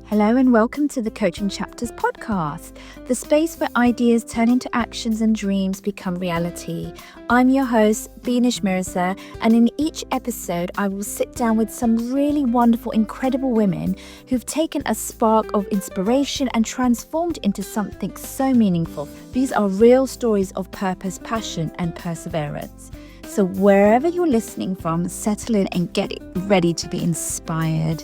Hello and welcome to the Coaching Chapters podcast, the space where ideas turn into actions and dreams become reality. I'm your host, Beenish Mirza, and in each episode, I will sit down with some really wonderful, incredible women who've taken a spark of inspiration and transformed into something so meaningful. These are real stories of purpose, passion, and perseverance. So wherever you're listening from, settle in and get ready to be inspired.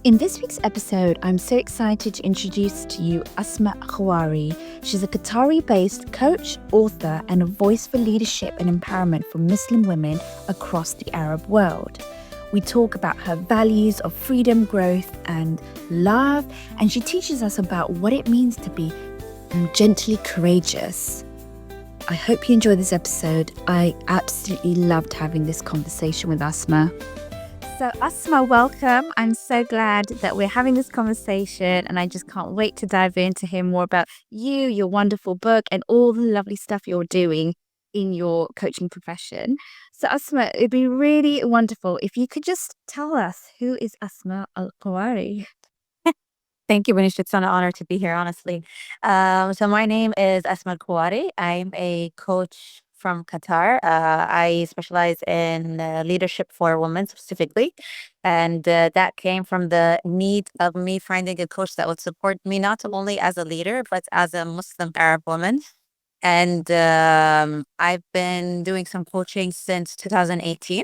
In this week's episode, I'm so excited to introduce to you Asmaa Al Kuwari. She's a Qatari-based coach, author, and a voice for leadership and empowerment for Muslim women across the Arab world. We talk about her values of freedom, growth, and love, and she teaches us about what it means to be gently courageous. I hope you enjoy this episode. I absolutely loved having this conversation with Asmaa. So Asmaa, welcome. I'm so glad that we're having this conversation, and I just can't wait to dive in to hear more about you, your wonderful book, and all the lovely stuff you're doing in your coaching profession. So Asmaa, it'd be really wonderful if you could just tell us, who is Asmaa Al Kuwari? Thank you, Manish. It's an honor to be here, honestly. So my name is Asmaa Al Kuwari. I'm a coach from Qatar. I specialize in leadership for women specifically. And that came from the need of me finding a coach that would support me not only as a leader, but as a Muslim Arab woman. And I've been doing some coaching since 2018.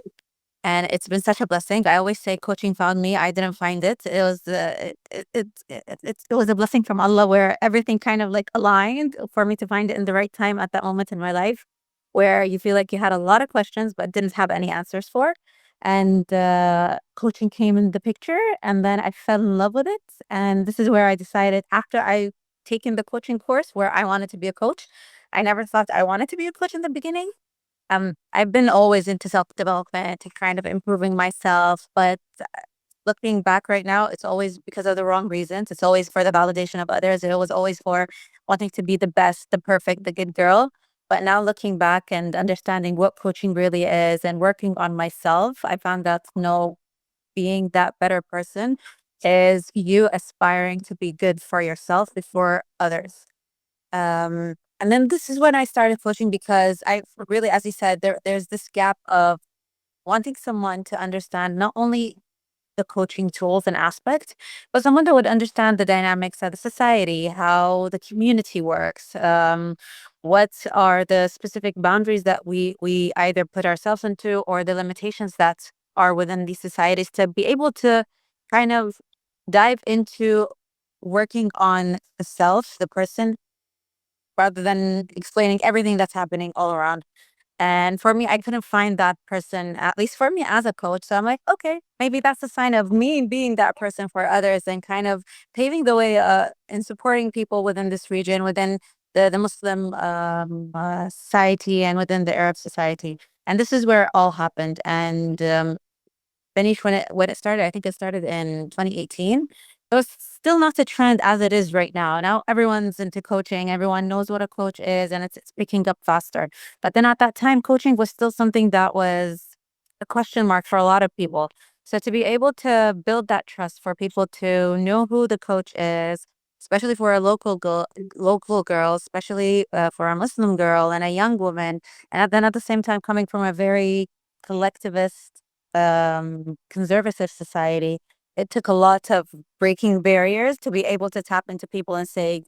And it's been such a blessing. I always say coaching found me. I didn't find it. It was it was a blessing from Allah, where everything kind of like aligned for me to find it in the right time at that moment in my life, where you feel like you had a lot of questions but didn't have any answers for. And coaching came in the picture, and then I fell in love with it. And this is where I decided, after I taken the coaching course, where I wanted to be a coach. I never thought I wanted to be a coach in the beginning. I've been always into self-development and kind of improving myself, but looking back right now, it's always because of the wrong reasons. It's always for the validation of others. It was always for wanting to be the best, the perfect, the good girl. But now looking back and understanding what coaching really is and working on myself, I found that no, being that better person is you aspiring to be good for yourself before others. And then this is when I started coaching, because I really, as you said, there's this gap of wanting someone to understand not only the coaching tools and aspect, but someone that would understand the dynamics of the society, how the community works, what are the specific boundaries that we either put ourselves into, or the limitations that are within these societies, to be able to kind of dive into working on the self, the person, rather than explaining everything that's happening all around. And for me, I couldn't find that person, at least for me as a coach. So I'm like, okay, maybe that's a sign of me being that person for others, and kind of paving the way in supporting people within this region, within the Muslim society, and within the Arab society. And this is where it all happened. And Benish, when it started, I think it started in 2018. It was still not a trend as it is right now. Now everyone's into coaching. Everyone knows what a coach is, and it's picking up faster. But then at that time, coaching was still something that was a question mark for a lot of people. So to be able to build that trust for people to know who the coach is, especially for a local girl, especially for a Muslim girl and a young woman, and then at the same time coming from a very collectivist, conservative society, it took a lot of breaking barriers to be able to tap into people and say,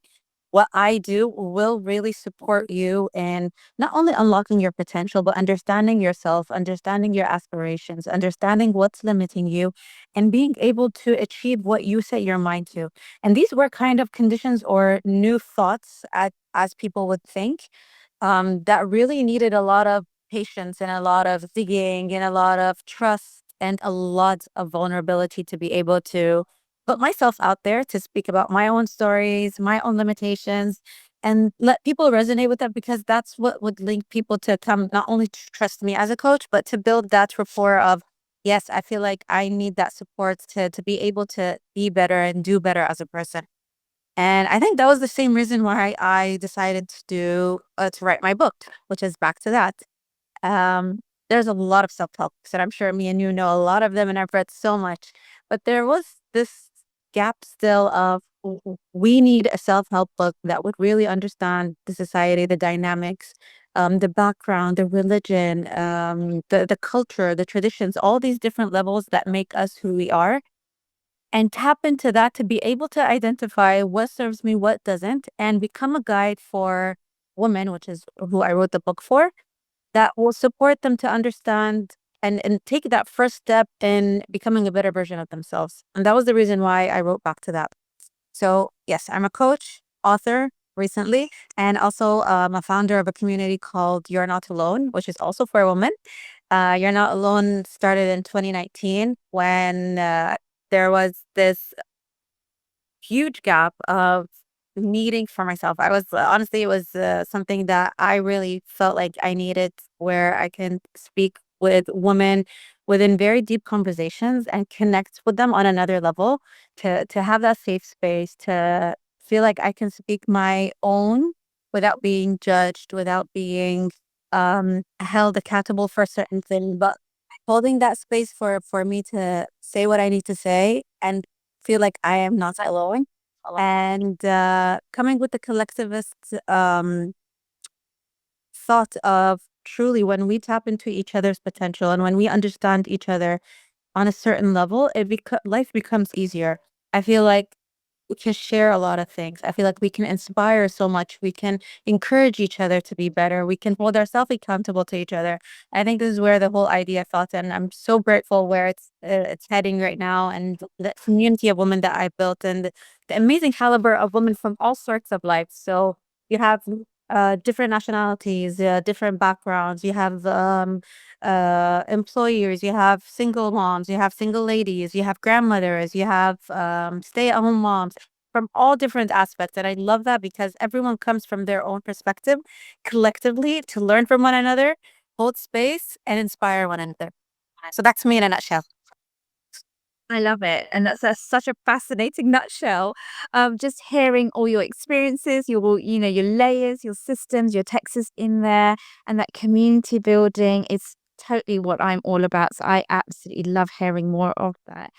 what I do will really support you in not only unlocking your potential, but understanding yourself, understanding your aspirations, understanding what's limiting you, and being able to achieve what you set your mind to. And these were kind of conditions or new thoughts, as people would think, that really needed a lot of patience and a lot of digging and a lot of trust and a lot of vulnerability to be able to put myself out there to speak about my own stories, my own limitations, and let people resonate with that, because that's what would link people to come not only to trust me as a coach, but to build that rapport of, yes, I feel like I need that support to be able to be better and do better as a person. And I think that was the same reason why I decided to write my book, which is back to that. Um, there's a lot of self-help books, and I'm sure me and you know a lot of them, and I've read so much. But there was this gap still of we need a self-help book that would really understand the society, the dynamics, the background, the religion, the culture, the traditions, all these different levels that make us who we are, and tap into that to be able to identify what serves me, what doesn't, and become a guide for women, which is who I wrote the book for, that will support them to understand and take that first step in becoming a better version of themselves. And that was the reason why I wrote back to that. So, yes, I'm a coach, author recently, and also a founder of a community called You're Not Alone, which is also for women. You're Not Alone started in 2019 when there was this huge gap of needing for myself. I was honestly, it was something that I really felt like I needed, where I can speak with women within very deep conversations and connect with them on another level, to have that safe space, to feel like I can speak my own without being judged, without being held accountable for certain things, but holding that space for me to say what I need to say and feel like I am not alone, and coming with the collectivist thought of truly when we tap into each other's potential and when we understand each other on a certain level, life becomes easier. I feel like we can share a lot of things. I feel like we can inspire so much. We can encourage each other to be better. We can hold ourselves accountable to each other. I think this is where the whole idea felt, and I'm so grateful where it's heading right now, and the community of women that I built, and the amazing caliber of women from all sorts of lives. So you have different nationalities, different backgrounds. You have employers, you have single moms, you have single ladies, you have grandmothers, you have stay-at-home moms from all different aspects. And I love that because everyone comes from their own perspective collectively to learn from one another, hold space, and inspire one another. So that's me in a nutshell. I love it. And that's such a fascinating nutshell. Just hearing all your experiences, your layers, your systems, your texts in there, and that community building is totally what I'm all about. So I absolutely love hearing more of that.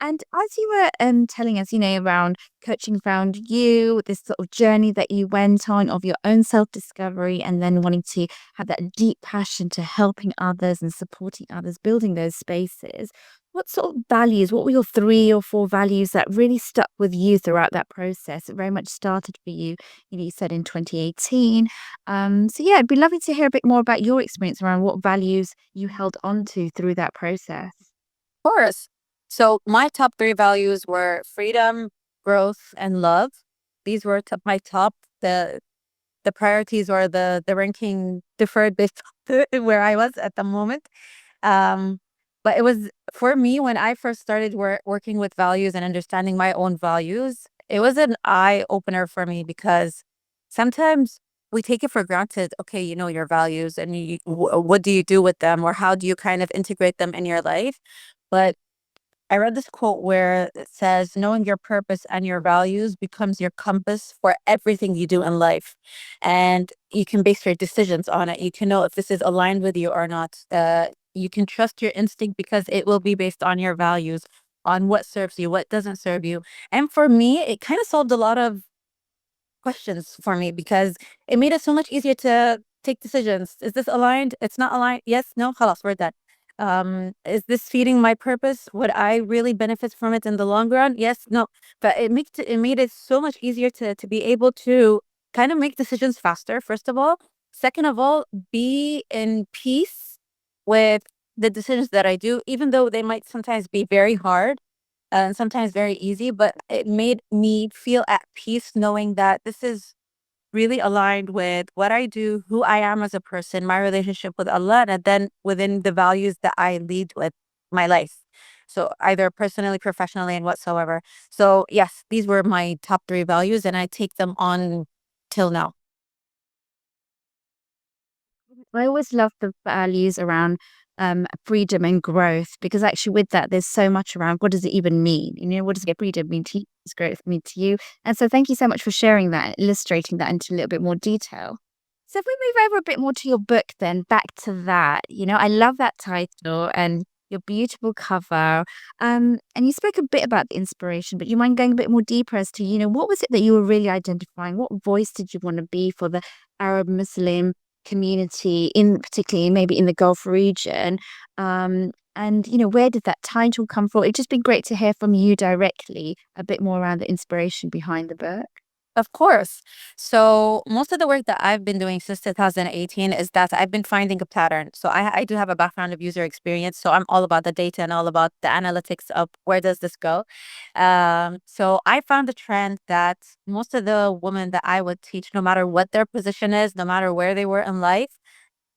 And as you were telling us, around coaching found you, this sort of journey that you went on of your own self-discovery and then wanting to have that deep passion to helping others and supporting others, building those spaces. What sort of values, what were your 3 or 4 values that really stuck with you throughout that process? It very much started for you, you said in 2018. So yeah, it'd be lovely to hear a bit more about your experience around what values you held on to through that process. Of course. So my top three values were freedom, growth, and love. These were my top. The priorities or the ranking differed based on where I was at the moment. Um, but it was for me when I first started working with values and understanding my own values, it was an eye opener for me because sometimes we take it for granted. Okay, you know your values and what do you do with them, or how do you kind of integrate them in your life? But I read this quote where it says, knowing your purpose and your values becomes your compass for everything you do in life. And you can base your decisions on it. You can know if this is aligned with you or not. You can trust your instinct because it will be based on your values, on what serves you, what doesn't serve you. And for me, it kind of solved a lot of questions for me because it made it so much easier to take decisions. Is this aligned? It's not aligned. Yes, no, halas, we're done. Is this feeding my purpose? Would I really benefit from it in the long run? Yes, no. But it made it so much easier to be able to kind of make decisions faster, first of all. Second of all, be in peace with the decisions that I do, even though they might sometimes be very hard and sometimes very easy, but it made me feel at peace knowing that this is really aligned with what I do, who I am as a person, my relationship with Allah, and then within the values that I lead with my life. So either personally, professionally, and whatsoever. So yes, these were my top three values, and I take them on till now. I always love the values around freedom and growth because actually with that there's so much around what does it even mean? What does freedom mean to you? What does growth mean to you? And so thank you so much for sharing that and illustrating that into a little bit more detail. So if we move over a bit more to your book then, back to that, I love that title and your beautiful cover. And you spoke a bit about the inspiration, but you mind going a bit more deeper as to, what was it that you were really identifying? What voice did you want to be for the Arab Muslim community, in particularly maybe in the Gulf region? And where did that title come from? It'd just be great to hear from you directly a bit more around the inspiration behind the book. Of course. So most of the work that I've been doing since 2018 is that I've been finding a pattern. So I do have a background of user experience. So I'm all about the data and all about the analytics of where does this go. So I found a trend that most of the women that I would teach, no matter what their position is, no matter where they were in life,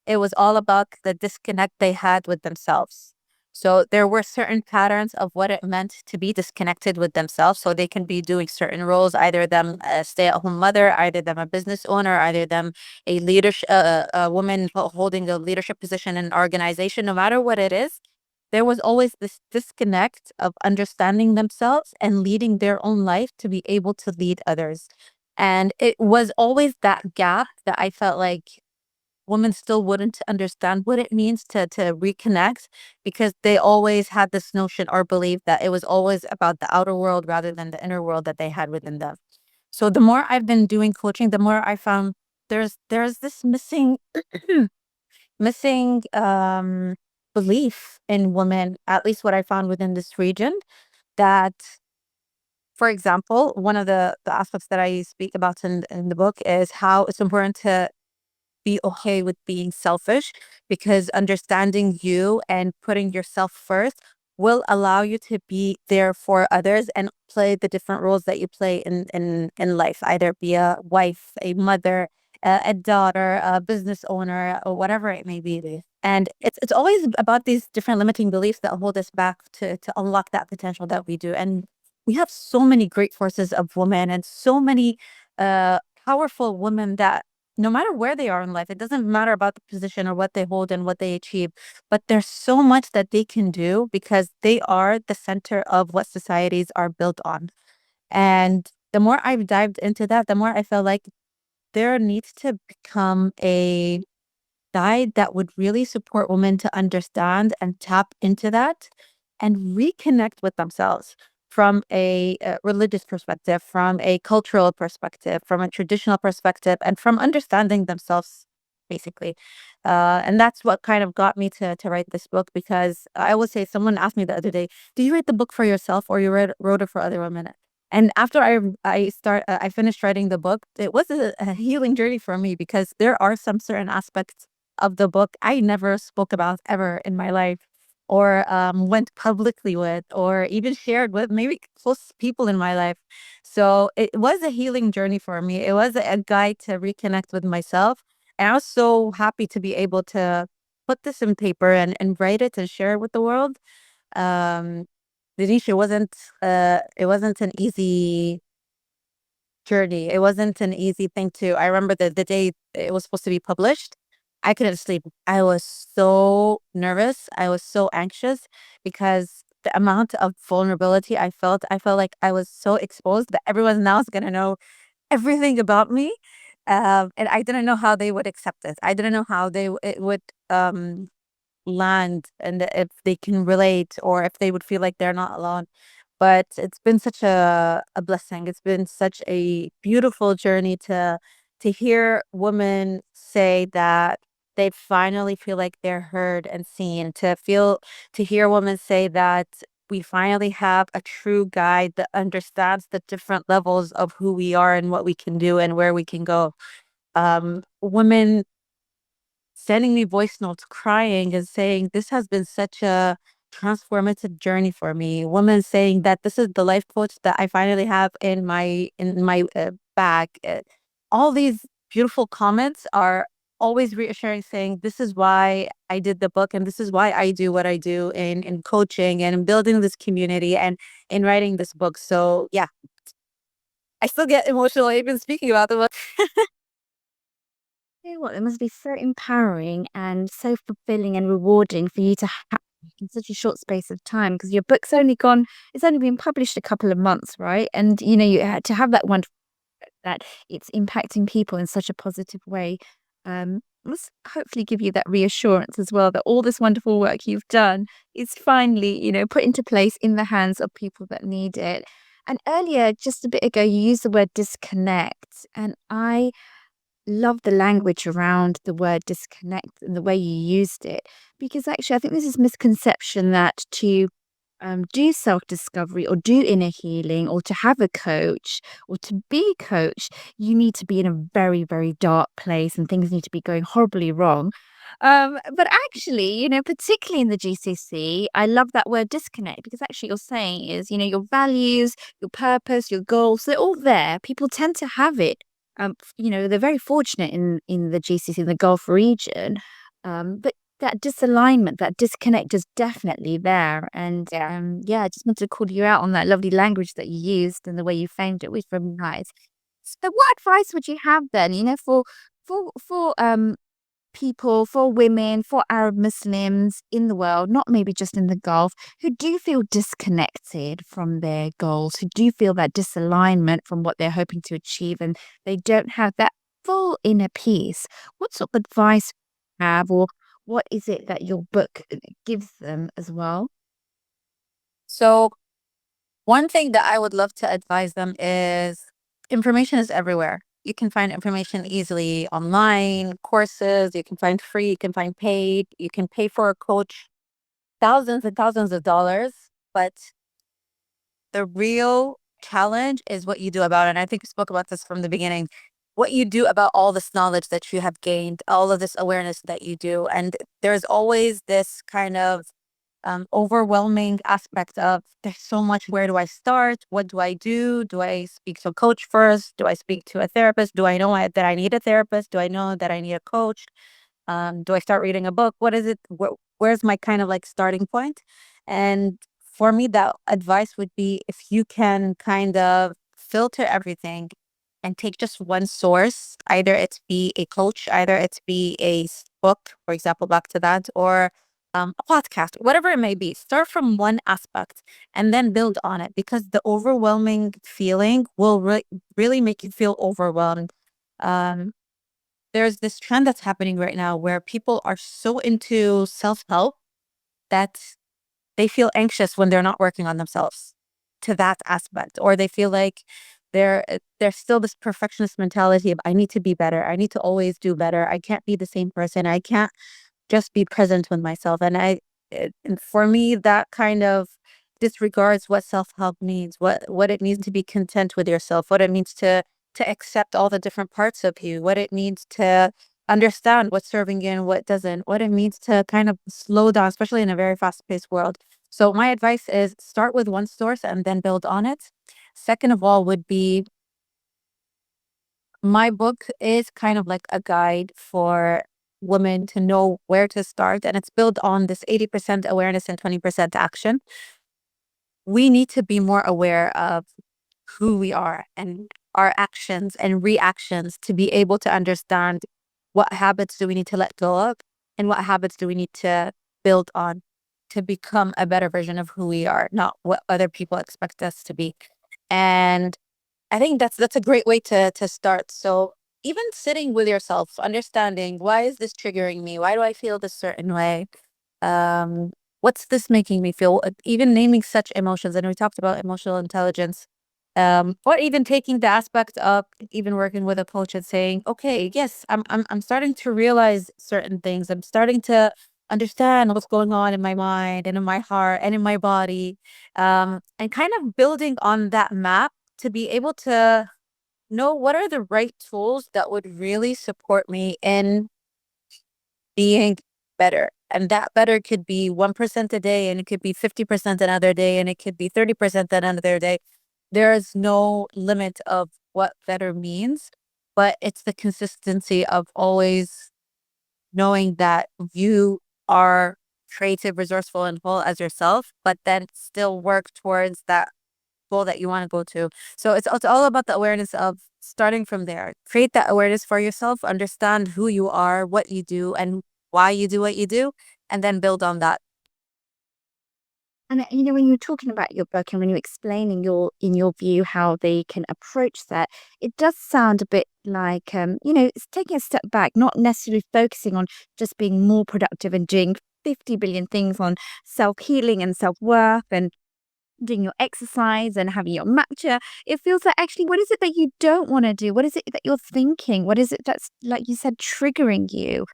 it was all about the disconnect they had with themselves. So there were certain patterns of what it meant to be disconnected with themselves. So they can be doing certain roles, either them a stay-at-home mother, either them a business owner, either them a leadership, a woman holding a leadership position in an organization. No matter what it is, there was always this disconnect of understanding themselves and leading their own life to be able to lead others. And it was always that gap that I felt like women still wouldn't understand what it means to reconnect, because they always had this notion or belief that it was always about the outer world rather than the inner world that they had within them. So the more I've been doing coaching, the more I found there's this missing belief in women, at least what I found within this region, that, for example, one of the aspects that I speak about in the book is how it's important to be okay with being selfish, because understanding you and putting yourself first will allow you to be there for others and play the different roles that you play in life, either be a wife, a mother, a daughter, a business owner, or whatever it may be. And it's always about these different limiting beliefs that hold us back to unlock that potential that we do. And we have so many great forces of women and so many powerful women that, no matter where they are in life, it doesn't matter about the position or what they hold and what they achieve, but there's so much that they can do because they are the center of what societies are built on. And the more I've dived into that, the more I feel like there needs to become a guide that would really support women to understand and tap into that and reconnect with themselves from a religious perspective, from a cultural perspective, from a traditional perspective, and from understanding themselves, basically. And that's what kind of got me to write this book, because I would say, someone asked me the other day, "Do you write the book for yourself or you wrote it for other women?" And after I finished writing the book, it was a healing journey for me, because there are some certain aspects of the book I never spoke about ever in my life, or went publicly with, or even shared with maybe close people in my life. So it was a healing journey for me. It was a guide to reconnect with myself. And I was so happy to be able to put this in paper and write it and share it with the world. Um, Danish, it wasn't an easy journey. It wasn't an easy thing to. I remember the day it was supposed to be published, I couldn't sleep. I was so nervous. I was so anxious, because the amount of vulnerability I felt like I was so exposed that everyone now is gonna know everything about me. And I didn't know how they would accept it. I didn't know how it would land, and if they can relate, or if they would feel like they're not alone. But it's been such a blessing. It's been such a beautiful journey to hear women say that they finally feel like they're heard and seen, to hear women say that we finally have a true guide that understands the different levels of who we are and what we can do and where we can go. Women sending me voice notes crying and saying, "This has been such a transformative journey for me." Women saying that this is the life coach that I finally have in my bag. All these beautiful comments are always reassuring, saying, "This is why I did the book, and this is why I do what I do in coaching and in building this community and in writing this book." So yeah, I still get emotional even speaking about the book. You know what? It must be so empowering and so fulfilling and rewarding for you to have in such a short space of time, because your book's it's only been published a couple of months, right? And you had to have that wonderful that it's impacting people in such a positive way. must hopefully give you that reassurance as well that all this wonderful work you've done is finally, put into place in the hands of people that need it. And earlier, just a bit ago, you used the word disconnect. And I love the language around the word disconnect and the way you used it. Because actually, I think there's this misconception that to do self discovery or do inner healing or to have a coach or to be a coach, you need to be in a very, very dark place and things need to be going horribly wrong. But actually, particularly in the GCC, I love that word disconnect because actually you're saying is, your values, your purpose, your goals, they're all there. People tend to have it. They're very fortunate in the GCC, in the Gulf region. But that disalignment, that disconnect is definitely there. And yeah, I just wanted to call you out on that lovely language that you used and the way you framed it was very nice. So what advice would you have then, for people, for women, for Arab Muslims in the world, not maybe just in the Gulf, who do feel disconnected from their goals, who do feel that disalignment from what they're hoping to achieve, and they don't have that full inner peace? What sort of advice do you have, or what is it that your book gives them as well? So, one thing that I would love to advise them is information is everywhere. You can find information easily online, courses, you can find free, you can find paid, you can pay for a coach thousands and thousands of dollars. But the real challenge is what you do about it. And I think we spoke about this from the beginning. What you do about all this knowledge that you have gained, all of this awareness that you do. And there's always this kind of overwhelming aspect of there's so much. Where do I start? What do I do? Do I speak to a coach first? Do I speak to a therapist? Do I know that I need a therapist? Do I know that I need a coach? Do I start reading a book? What is it? Where's my kind of like starting point? And for me, that advice would be if you can kind of filter everything and take just one source, either it's be a coach, either it's be book, for example, back to that, or a podcast, whatever it may be. Start from one aspect and then build on it because the overwhelming feeling will really make you feel overwhelmed. Um, there's this trend that's happening right now where people are so into self-help that they feel anxious when they're not working on themselves to that aspect, or they feel like there's still this perfectionist mentality of I need to be better, I need to always do better, I can't be the same person, I can't just be present with myself. And and for me, that kind of disregards what self-help means, what it means to be content with yourself, what it means to accept all the different parts of you, what it means to understand what's serving you and what doesn't, what it means to kind of slow down, especially in a very fast-paced world. So my advice is start with one source and then build on it. Second of all would be my book is kind of like a guide for women to know where to start, and it's built on this 80% awareness and 20% action. We need to be more aware of who we are and our actions and reactions to be able to understand what habits do we need to let go of and what habits do we need to build on to become a better version of who we are, not what other people expect us to be. And I think that's a great way to start. So even sitting with yourself, understanding why is this triggering me? Why do I feel this certain way? Um, what's this making me feel? Even naming such emotions, and we talked about emotional intelligence. Or even taking the aspect of even working with a coach and saying, okay, yes, I'm starting to realize certain things. I'm starting to understand what's going on in my mind and in my heart and in my body. And kind of building on that map to be able to know what are the right tools that would really support me in being better. And that better could be 1% a day, and it could be 50% another day, and it could be 30% another day. There is no limit of what better means, but it's the consistency of always knowing that you are creative, resourceful, and whole as yourself, but then still work towards that goal that you want to go to. So it's all about the awareness of starting from there. Create that awareness for yourself, understand who you are, what you do, and why you do what you do, and then build on that. And when you're talking about your book and when you're explaining in your view how they can approach that, it does sound a bit like it's taking a step back, not necessarily focusing on just being more productive and doing 50 billion things on self-healing and self-worth and doing your exercise and having your matcha. It feels like actually, what is it that you don't want to do? What is it that you're thinking? What is it that's, like you said, triggering you?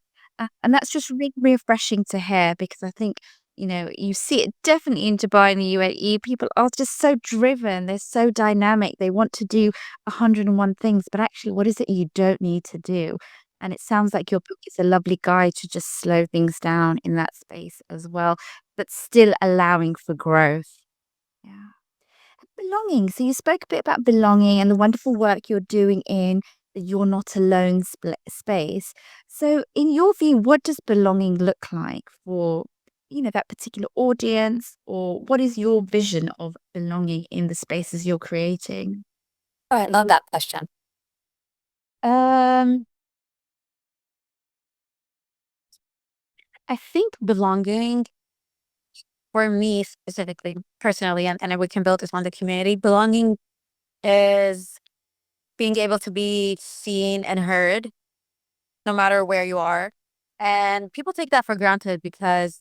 And that's just really refreshing to hear because I think, you see it definitely in Dubai and the UAE. People are just so driven. They're so dynamic. They want to do 101 things, but actually, what is it you don't need to do? And it sounds like your book is a lovely guide to just slow things down in that space as well, but still allowing for growth. Yeah. Belonging. So you spoke a bit about belonging and the wonderful work you're doing in the You're Not Alone space. So, in your view, what does belonging look like for, that particular audience, or what is your vision of belonging in the spaces you're creating? Oh, I love that question. Um, I think belonging for me specifically, personally, and we can build this on the community. Belonging is being able to be seen and heard no matter where you are. And people take that for granted because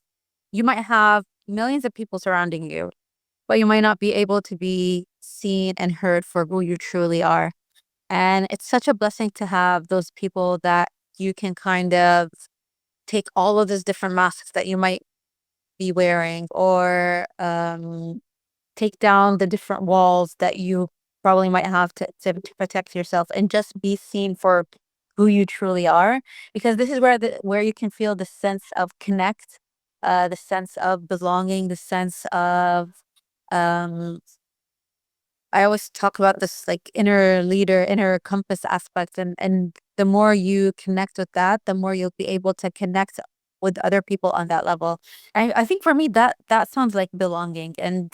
you might have millions of people surrounding you, but you might not be able to be seen and heard for who you truly are. And it's such a blessing to have those people that you can kind of take all of those different masks that you might be wearing, or take down the different walls that you probably might have to protect yourself and just be seen for who you truly are, because this is where you can feel the sense of connect, the sense of belonging, the sense of um I always talk about this like inner leader, inner compass aspect, and the more you connect with that, the more you'll be able to connect with other people on that level. I think for me that sounds like belonging, and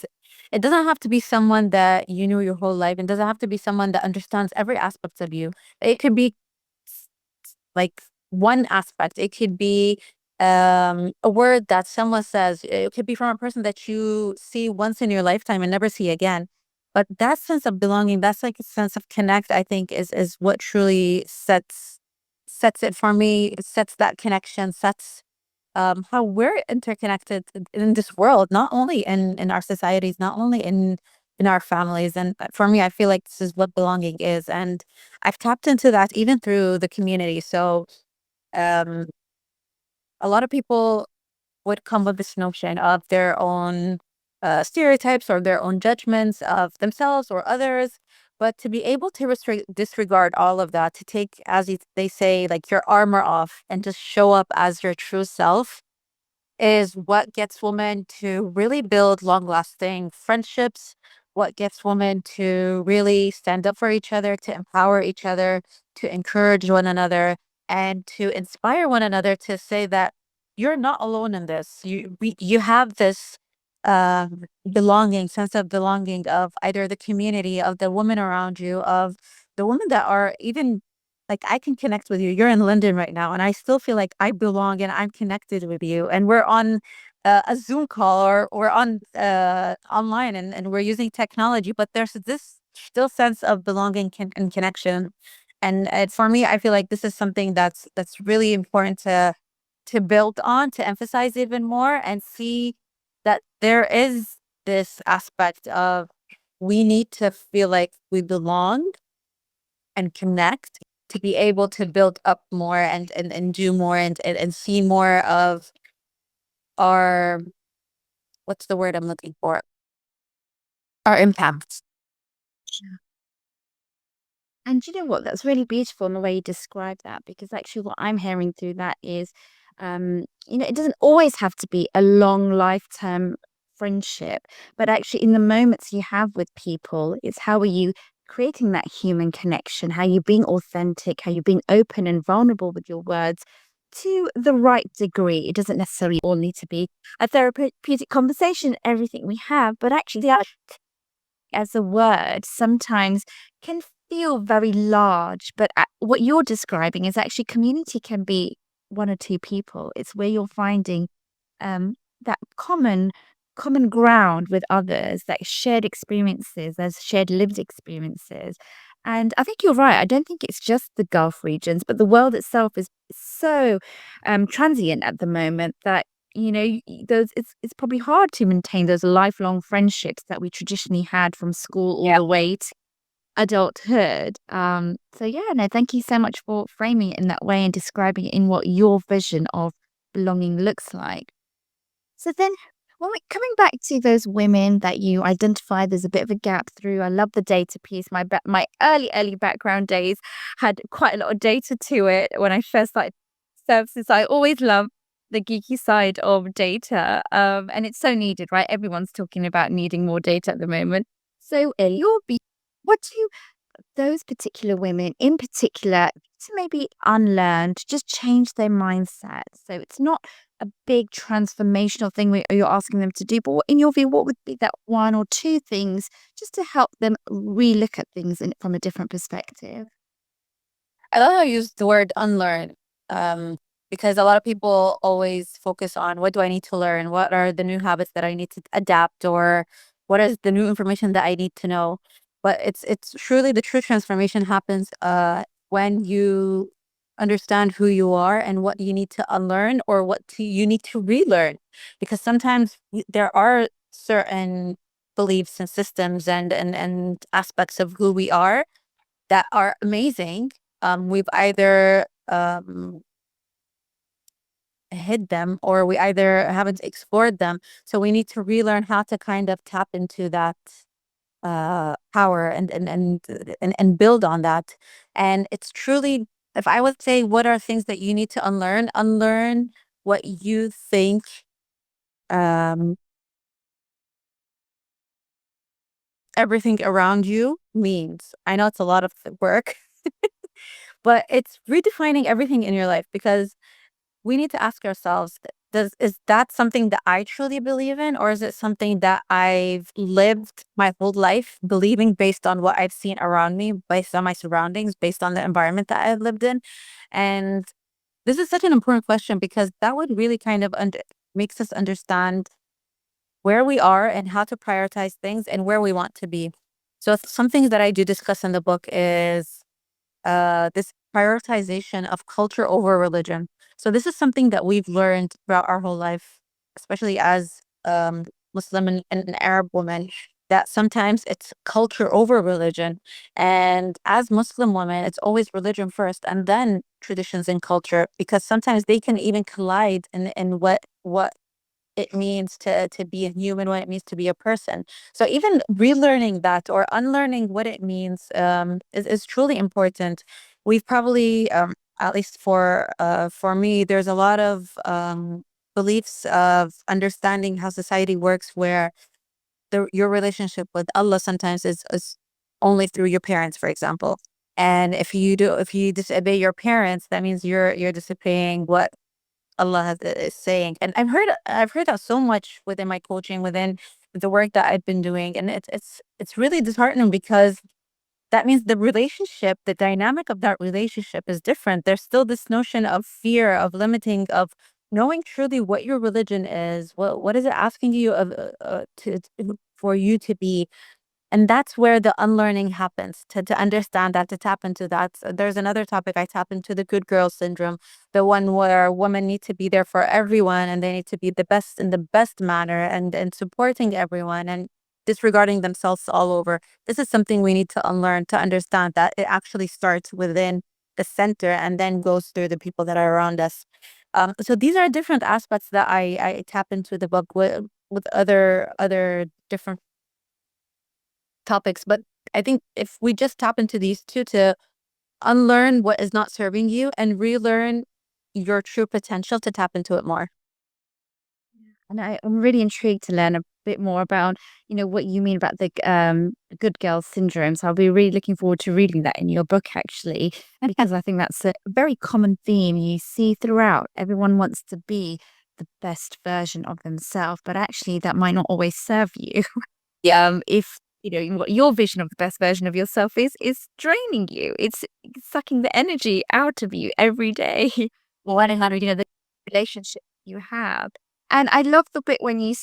it doesn't have to be someone that you knew your whole life. It doesn't have to be someone that understands every aspect of you. It could be like one aspect. It could be a word that someone says. It could be from a person that you see once in your lifetime and never see again. But that sense of belonging, that's like a sense of connect, I think is what truly sets it for me. It sets that connection, sets how we're interconnected in this world, not only in our societies, not only in our families. And for me, I feel like this is what belonging is. And I've tapped into that even through the community. So um, a lot of people would come with this notion of their own stereotypes or their own judgments of themselves or others. But to be able to disregard all of that, to take, as they say, like your armor off and just show up as your true self, is what gets women to really build long lasting friendships, what gets women to really stand up for each other, to empower each other, to encourage one another, and to inspire one another to say that you're not alone in this. You have this belonging, sense of belonging of either the community, of the women around you, of the women that are even like I can connect with you. You're in London right now, and I still feel like I belong and I'm connected with you. And we're on a Zoom call, or we're on online, and we're using technology, but there's this still sense of belonging and connection. And for me, I feel like this is something that's really important to build on, to emphasize even more, and see that there is this aspect of we need to feel like we belong and connect to be able to build up more and do more and see more of our, what's the word I'm looking for? Our impacts. And you know what? That's really beautiful in the way you describe that, because actually, what I'm hearing through that is, it doesn't always have to be a long lifetime friendship, but actually, in the moments you have with people, it's how are you creating that human connection? How you being authentic? How you being open and vulnerable with your words to the right degree? It doesn't necessarily all need to be a therapeutic conversation, everything we have, but actually, as a word sometimes can feel very large, but what you're describing is actually community can be one or two people. It's where you're finding that common common ground with others, like shared experiences, there's shared lived experiences. And I think you're right. I don't think it's just the Gulf regions, but the world itself is so transient at the moment that those it's probably hard to maintain those lifelong friendships that we traditionally had from school all the way to adulthood. So yeah, no, thank you so much for framing it in that way and describing it in what your vision of belonging looks like. So then, when we coming back to those women that you identify, there's a bit of a gap through. I love the data piece. My early background days had quite a lot of data to it when I first started services. I always love the geeky side of data, and it's so needed, right? Everyone's talking about needing more data at the moment. So, what do those particular women in particular to maybe unlearn, to just change their mindset? So it's not a big transformational thing you're asking them to do, but in your view, what would be that one or two things just to help them relook at things from a different perspective? I love how you use the word unlearn, um, because a lot of people always focus on what do I need to learn? What are the new habits that I need to adapt, or what is the new information that I need to know? But it's truly the true transformation happens when you understand who you are and what you need to unlearn or you need to relearn. Because sometimes there are certain beliefs and systems and aspects of who we are that are amazing. We've either hid them or we either haven't explored them. So we need to relearn how to kind of tap into that power and build on that. And it's truly, if I would say, what are things that you need to unlearn? Unlearn what you think um, everything around you means. I know it's a lot of work, but it's redefining everything in your life because we need to ask ourselves, is that something that I truly believe in, or is it something that I've lived my whole life believing based on what I've seen around me, based on my surroundings, based on the environment that I've lived in? And this is such an important question because that would really kind of makes us understand where we are and how to prioritize things and where we want to be. So some things that I do discuss in the book is this prioritization of culture over religion. So this is something that we've learned throughout our whole life, especially as Muslim and an Arab woman, that sometimes it's culture over religion. And as Muslim women, it's always religion first and then traditions and culture, because sometimes they can even collide in what it means to be a human, what it means to be a person. So even relearning that or unlearning what it means is truly important. We've probably, at least for me, there's a lot of beliefs of understanding how society works, where your relationship with Allah sometimes is only through your parents, for example. And if you disobey your parents, that means you're disobeying what Allah is saying. And I've heard that so much within my coaching, within the work that I've been doing. And it's really disheartening because that means the relationship, the dynamic of that relationship is different. There's still this notion of fear, of limiting, of knowing truly what your religion is. What is it asking you of for you to be? And that's where the unlearning happens, to understand that, to tap into that. So there's another topic I tap into, the good girl syndrome, the one where women need to be there for everyone and they need to be the best in the best manner and supporting everyone and disregarding themselves all over. This is something we need to unlearn, to understand that it actually starts within the center and then goes through the people that are around us. So these are different aspects that I tap into the book with other different topics. But I think if we just tap into these two, to unlearn what is not serving you and relearn your true potential, to tap into it more. And I'm really intrigued to learn a bit more about, what you mean about the good girl syndrome. So I'll be really looking forward to reading that in your book, actually, because I think that's a very common theme you see throughout. Everyone wants to be the best version of themselves, but actually that might not always serve you. If what your vision of the best version of yourself is draining you. It's sucking the energy out of you every day. Well, I know how to, the relationship you have. And I love the bit when you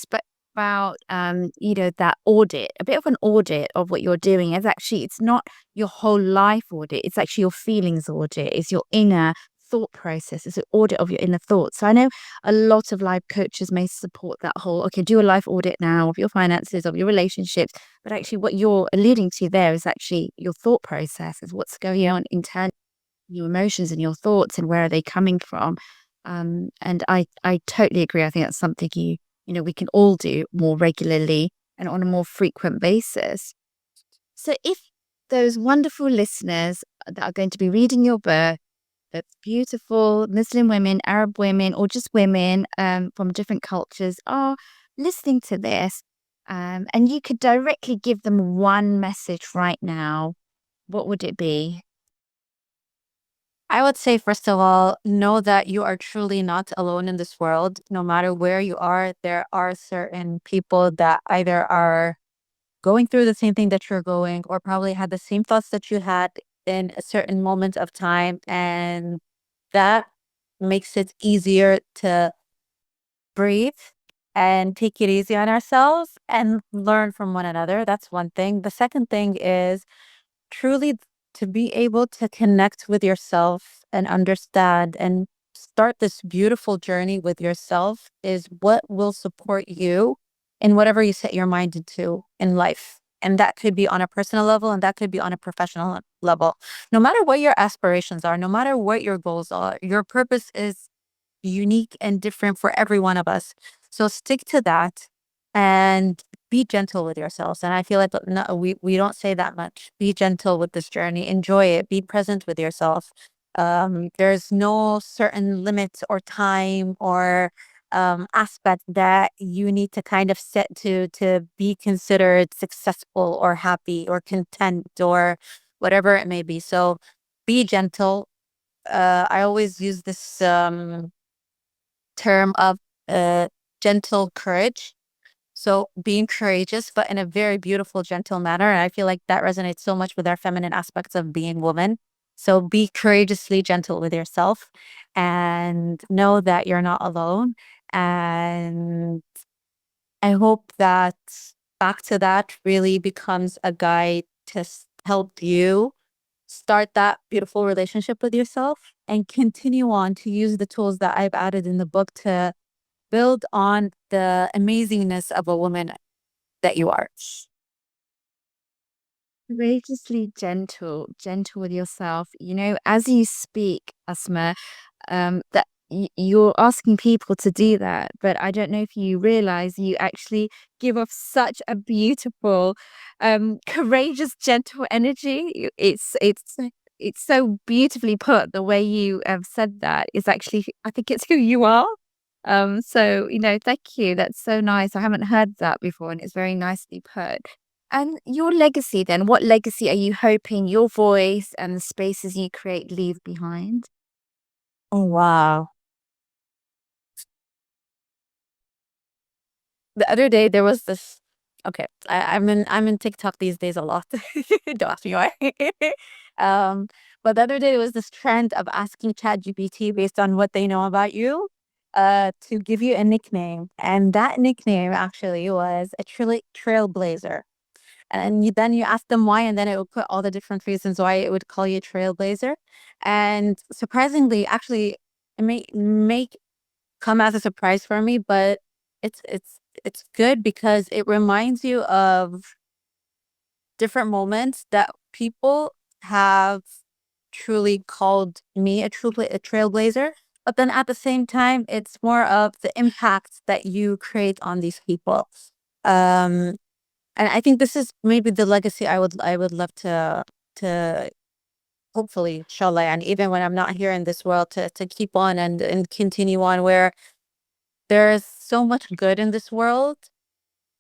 about, that audit, a bit of an audit of what you're doing. Is actually, it's not your whole life audit. It's actually your feelings audit. It's your inner thought process. It's an audit of your inner thoughts. So I know a lot of life coaches may support that whole, okay, do a life audit now of your finances, of your relationships. But actually, what you're alluding to there is actually your thought process, is what's going on internally, your emotions and your thoughts, and where are they coming from. And I totally agree. I think that's something we can all do more regularly and on a more frequent basis. So if those wonderful listeners that are going to be reading your book, that's beautiful Muslim women, Arab women, or just women from different cultures are listening to this, and you could directly give them one message right now, what would it be? I would say, first of all, know that you are truly not alone in this world. No matter where you are, there are certain people that either are going through the same thing that you're going, or probably had the same thoughts that you had in a certain moment of time. And that makes it easier to breathe and take it easy on ourselves and learn from one another. That's one thing. The second thing is truly to be able to connect with yourself and understand and start this beautiful journey with yourself is what will support you in whatever you set your mind into in life. And that could be on a personal level, and that could be on a professional level. No matter what your aspirations are, no matter what your goals are, your purpose is unique and different for every one of us. So stick to that and be gentle with yourselves. And I feel like no, we don't say that much. Be gentle with this journey. Enjoy it. Be present with yourself. There's no certain limit or time or aspect that you need to kind of set to be considered successful or happy or content or whatever it may be. So be gentle. I always use this term of gentle courage. So being courageous, but in a very beautiful, gentle manner. And I feel like that resonates so much with our feminine aspects of being woman. So be courageously gentle with yourself and know that you're not alone. And I hope that back to that really becomes a guide to help you start that beautiful relationship with yourself and continue on to use the tools that I've added in the book to build on the amazingness of a woman that you are. Courageously gentle, gentle with yourself. As you speak, Asma, that you're asking people to do that, but I don't know if you realize you actually give off such a beautiful, courageous, gentle energy. It's so beautifully put. The way you have said that is actually, I think it's who you are. So thank you. That's so nice. I haven't heard that before, and it's very nicely put. And your legacy then, what legacy are you hoping your voice and the spaces you create leave behind? Oh, wow. The other day there was this okay, I'm in TikTok these days a lot. Don't ask me why. Um, but the other day there was this trend of asking ChatGPT based on what they know about you, to give you a nickname. And that nickname actually was a trailblazer. And then you ask them why, and then it would put all the different reasons why it would call you trailblazer. And surprisingly, actually, it may come as a surprise for me, but it's good because it reminds you of different moments that people have truly called me a trailblazer. But then at the same time, it's more of the impact that you create on these people. Um, and I think this is maybe the legacy I would love to hopefully, inshallah, and even when I'm not here in this world, to keep on and continue on, where there is so much good in this world,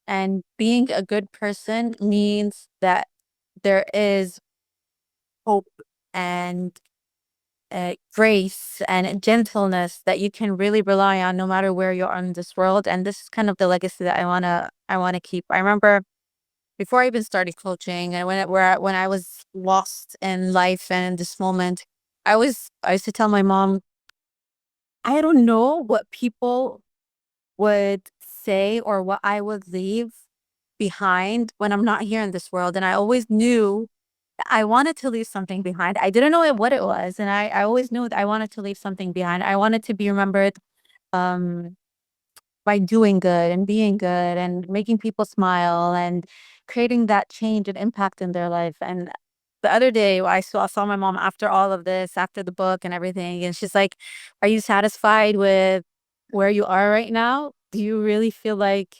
and being a good person means that there is hope and grace and gentleness that you can really rely on no matter where you are in this world. And this is kind of the legacy that I wanna keep. I remember before I even started coaching, and when I was lost in life and in this moment, I used to tell my mom, I don't know what people would say or what I would leave behind when I'm not here in this world. And I always knew I wanted to leave something behind. I didn't know what it was. And I always knew that I wanted to leave something behind. I wanted to be remembered um, by doing good and being good and making people smile and creating that change and impact in their life. And the other day, I saw my mom after all of this, after the book and everything. And she's like, "Are you satisfied with where you are right now? Do you really feel like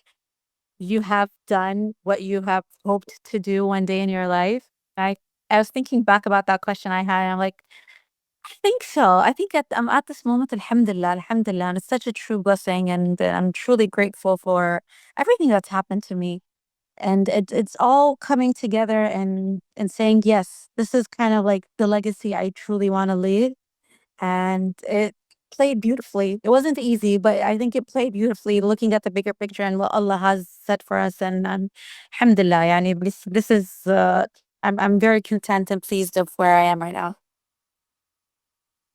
you have done what you have hoped to do one day in your life?" I I was thinking back about that question I had, and I'm like, I think so. I think I'm at this moment, alhamdulillah, and it's such a true blessing, and I'm truly grateful for everything that's happened to me. And it's all coming together and saying, yes, this is kind of like the legacy I truly want to leave. And it played beautifully. It wasn't easy, but I think it played beautifully looking at the bigger picture and what Allah has set for us. And alhamdulillah, yani, this is, I'm very content and pleased of where I am right now.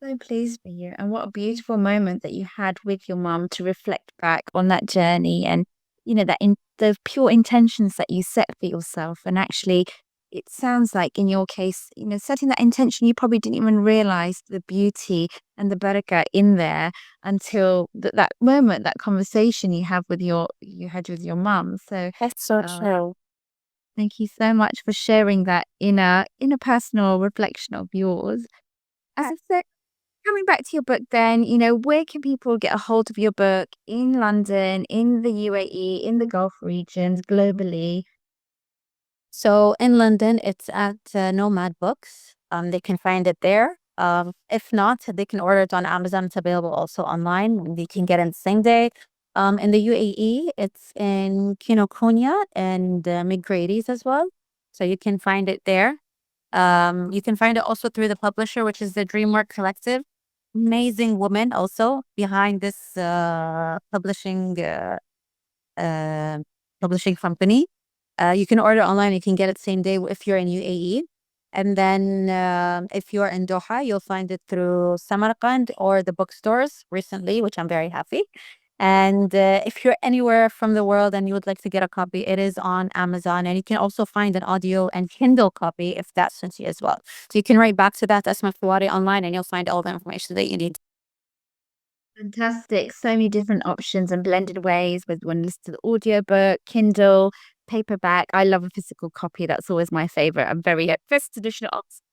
So pleased for you. And what a beautiful moment that you had with your mum to reflect back on that journey and, that in the pure intentions that you set for yourself. And actually, it sounds like in your case, setting that intention, you probably didn't even realize the beauty and the barakah in there until that moment, that conversation you had with your mum. So, That's so uh, true. thank you so much for sharing that inner personal reflection of yours. As I said, coming back to your book then, where can people get a hold of your book in London, in the UAE, in the Gulf regions, globally? So in London, it's at Nomad Books. They can find it there. If not, they can order it on Amazon. It's available also online. They can get it the same day. In the UAE, it's in Kinokuniya and Mid-Gradies as well. So you can find it there. You can find it also through the publisher, which is the Dreamwork Collective. Amazing woman also behind this uh, publishing company. You can order online. You can get it same day if you're in UAE. And then if you're in Doha, you'll find it through Samarkand or the bookstores recently, which I'm very happy. And if you're anywhere from the world and you would like to get a copy, it is on Amazon. And you can also find an audio and Kindle copy if that suits you as well. So you can write back to that Asmaa Al Kuwari online and you'll find all the information that you need. Fantastic. So many different options and blended ways with one listed audiobook, Kindle, paperback. I love a physical copy. That's always my favorite. I'm very first edition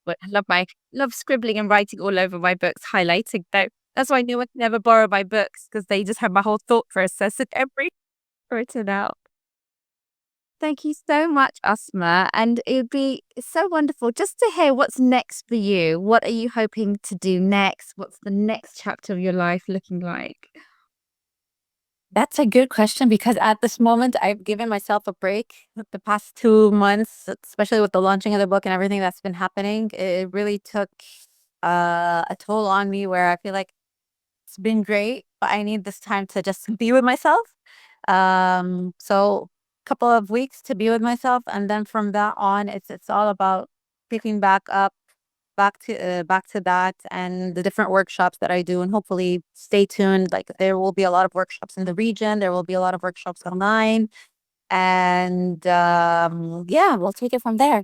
but I love scribbling and writing all over my books, highlighting though. That's why no one can ever borrow my books because they just have my whole thought process and every written out. Thank you so much, Asma. And it would be so wonderful just to hear what's next for you. What are you hoping to do next? What's the next chapter of your life looking like? That's a good question because at this moment, I've given myself a break. The past 2 months, especially with the launching of the book and everything that's been happening, it really took a toll on me where I feel like it's been great, but I need this time to just be with myself. So couple of weeks to be with myself, and then from that on, it's all about picking back up, back to that, and the different workshops that I do, and hopefully stay tuned. Like there will be a lot of workshops in the region, there will be a lot of workshops online, and yeah, we'll take it from there.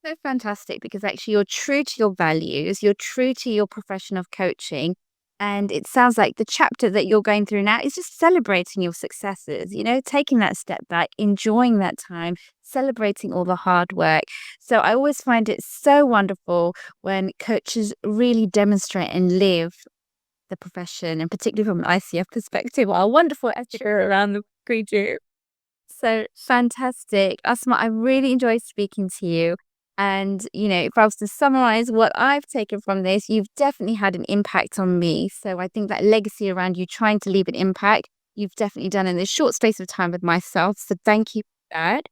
So fantastic because actually you're true to your values, you're true to your profession of coaching. And it sounds like the chapter that you're going through now is just celebrating your successes, taking that step back, enjoying that time, celebrating all the hard work. So I always find it so wonderful when coaches really demonstrate and live the profession, and particularly from an ICF perspective, what a wonderful atmosphere around the creature. So fantastic. Asma, I really enjoyed speaking to you. And, if I was to summarize what I've taken from this, you've definitely had an impact on me. So I think that legacy around you trying to leave an impact, you've definitely done in this short space of time with myself. So thank you for that.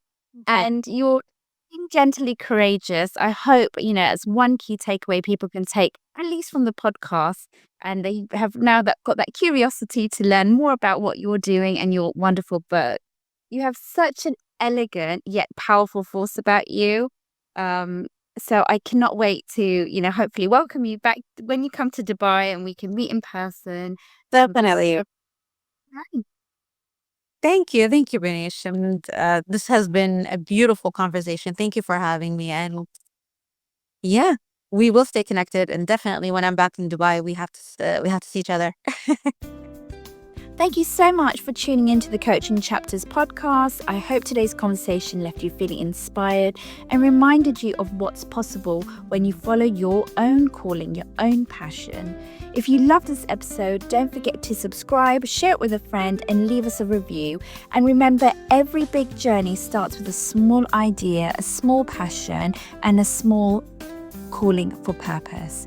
Okay. And you're being gently courageous. I hope, as one key takeaway people can take, at least from the podcast, and they have now got that curiosity to learn more about what you're doing and your wonderful book. You have such an elegant yet powerful force about you. Um, so I cannot wait to, hopefully welcome you back when you come to Dubai and we can meet in person. Definitely. Right. Thank you. Thank you, Banish. And this has been a beautiful conversation. Thank you for having me. And yeah, we will stay connected. And definitely when I'm back in Dubai, we have to see each other. Thank you so much for tuning into the Coaching Chapters podcast. I hope today's conversation left you feeling inspired and reminded you of what's possible when you follow your own calling, your own passion. If you love this episode, don't forget to subscribe, share it with a friend, and leave us a review. And remember, every big journey starts with a small idea, a small passion, and a small calling for purpose.